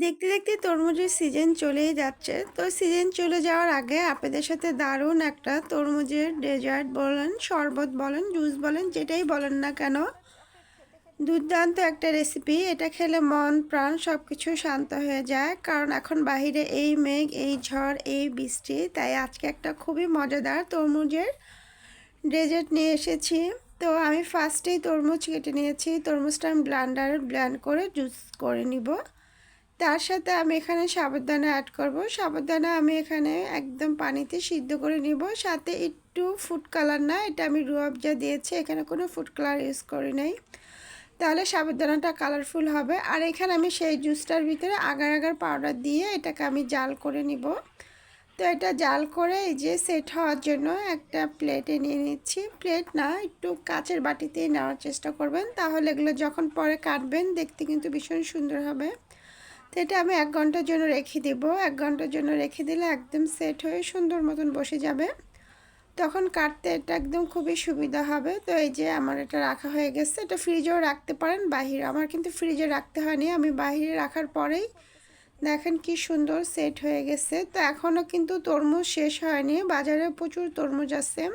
দেখতে দেখতে তরমুজের সিজন চলেই যাচ্ছে। তো সিজন চলে যাওয়ার আগে আপনাদের সাথে দারুণ একটা তরমুজের ডেজার্ট বলেন, শরবত বলেন, জুস বলেন, যেটাই বলেন না কেন, দুর্দান্ত একটা রেসিপি। এটা খেলে মন প্রাণ সব কিছু শান্ত হয়ে যায়। কারণ এখন বাহিরে এই মেঘ, এই ঝড়, এই বৃষ্টি, তাই আজকে একটা খুবই মজাদার তরমুজের ডেজার্ট নিয়ে এসেছি। তো আমি ফার্স্টেই তরমুজ কেটে নিয়েছি। তরমুজটা আমি ব্লেন্ডারে ব্লেন্ড করে জুস করে নিব। তার সাথে আমি এখানে সাবুদানা অ্যাড করব। সাবুদানা আমি এখানে একদম পানিতে সিদ্ধ করে নিব। সাথে একটু ফুড কালার না, এটা আমি রুয়াবজা দিয়েছি, এখানে কোনো ফুড কালার ইউজ করি নাই। তাহলে সাবুদানাটা কালারফুল হবে। আর এখানে আমি সেই জুসটার ভিতরে আগার আগার পাউডার দিয়ে এটাকে আমি জাল করে নিব। তো এটা জাল করে এই যে সেট হওয়ার জন্য একটা প্লেটে নিয়ে নিচ্ছি। প্লেট না, একটু কাচের বাটিতেই নেওয়ার চেষ্টা করবেন, তাহলে এগুলো যখন পরে কাটবেন দেখতে কিন্তু ভীষণ সুন্দর হবে। তো এটা আমি 1 ঘন্টার জন্য রেখে দেব। 1 ঘন্টার জন্য রেখে দিলে একদম সেট হয়ে সুন্দর মতন বসে যাবে। তখন কাটতে এটা একদম খুবই সুবিধা হবে। তো এই যে আমার এটা রাখা হয়ে গেছে। এটা ফ্রিজেও রাখতে পারেন, বাহিরে। আমার কিন্তু ফ্রিজে রাখতে হয়নি, আমি বাহিরে রাখার পরেই দেখেন কি সুন্দর সেট হয়ে গেছে। তো এখনও কিন্তু তরমুজ শেষ হয়নি, বাজারে প্রচুর তরমুজ আছে।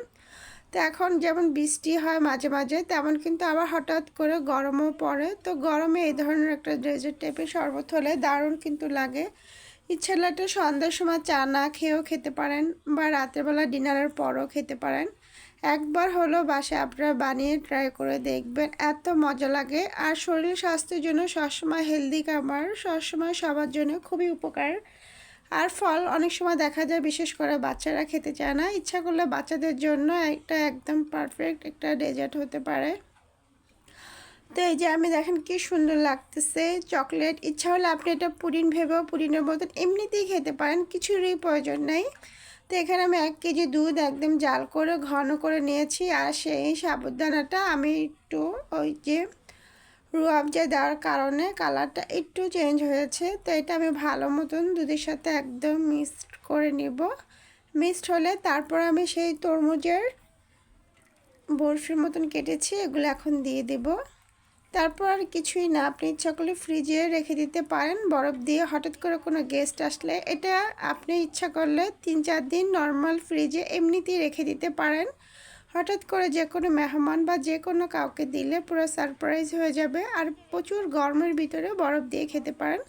তো এখন যেমন বৃষ্টি হয় মাঝে মাঝে, তেমন কিন্তু আবার হঠাৎ করে গরমও পড়ে। তো গরমে এই ধরনের একটা ডেজার্ট টাইপের শরবত হলে দারুণ কিন্তু লাগে। ইচ্ছা লাগলে সন্ধ্যার সময় চা না খেয়েও খেতে পারেন, বা রাতেরবেলা ডিনারের পরও খেতে পারেন। একবার হলো বাসায় আপনারা বানিয়ে ট্রাই করে দেখবেন, এত মজা লাগে। আর শরীর স্বাস্থ্যের জন্য সবসময় হেলদি খাবার সবসময় সবার জন্য খুবই উপকার। আর ফল অনেক সময় দেখা যায় বিশেষ করে বাচ্চারা খেতে চায় না, ইচ্ছা করলে বাচ্চাদের জন্য একটা একদম পারফেক্ট একটা ডেজার্ট হতে পারে। তো এই যে আমি দেখেন কি সুন্দর লাগতেছে চকলেট। ইচ্ছা হলে আপনি এটা পুডিং ভেবেও পুডিংয়ের মতন এমনিতেই খেতে পারেন, কিছুরই প্রয়োজন নেই। তো এখানে আমি 1 কেজি দুধ একদম জাল করে ঘন করে নিয়েছি। আর সেই সাবুদানাটা আমি একটু ওই যে রুয়াবজা দেওয়ার কারণে কালারটা একটু চেঞ্জ হয়েছে। তো এটা আমি ভালো মতন দুধের সাথে একদম মিক্সড করে নিব। মিক্সড হলে তারপর আমি সেই তরমুজের বরফির মতন কেটেছি, এগুলো এখন দিয়ে দেব। তারপর আর কিছুই না, আপনি ইচ্ছা করলে ফ্রিজে রেখে দিতে পারেন বরফ দিয়ে। হঠাৎ করে কোনো গেস্ট আসলে এটা আপনি ইচ্ছা করলে 3-4 দিন নর্মাল ফ্রিজে এমনিতেই রেখে দিতে পারেন। হঠাৎ করে যে কোনো মেহমান বা যে কোনো কাউকে দিলে পুরো সারপ্রাইজ হয়ে যাবে। আর প্রচুর গরমের ভিতরে বরফ দিয়ে খেতে পারেন।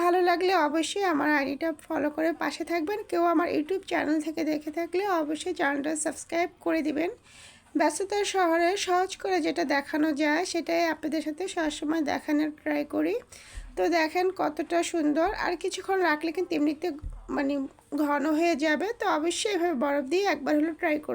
ভালো লাগলে অবশ্যই আমার আইডিটা ফলো করে পাশে থাকবেন। কেউ আমার ইউটিউব চ্যানেল থেকে দেখে থাকলে অবশ্যই চ্যানেলটা সাবস্ক্রাইব করে দিবেন। ব্যস্ততার শহরে সহজ করে যেটা দেখানো যায় সেটাই আপনাদের সাথে সবসময় দেখানোর ট্রাই করি। তো দেখেন কতটা সুন্দর। আর কিছুক্ষণ রাখলে কিন্তু এমনিতে মানে ঘন হয়ে যাবে। তো অবশ্যই এভাবে বরফ দিয়ে একবার হলো ট্রাই করুন।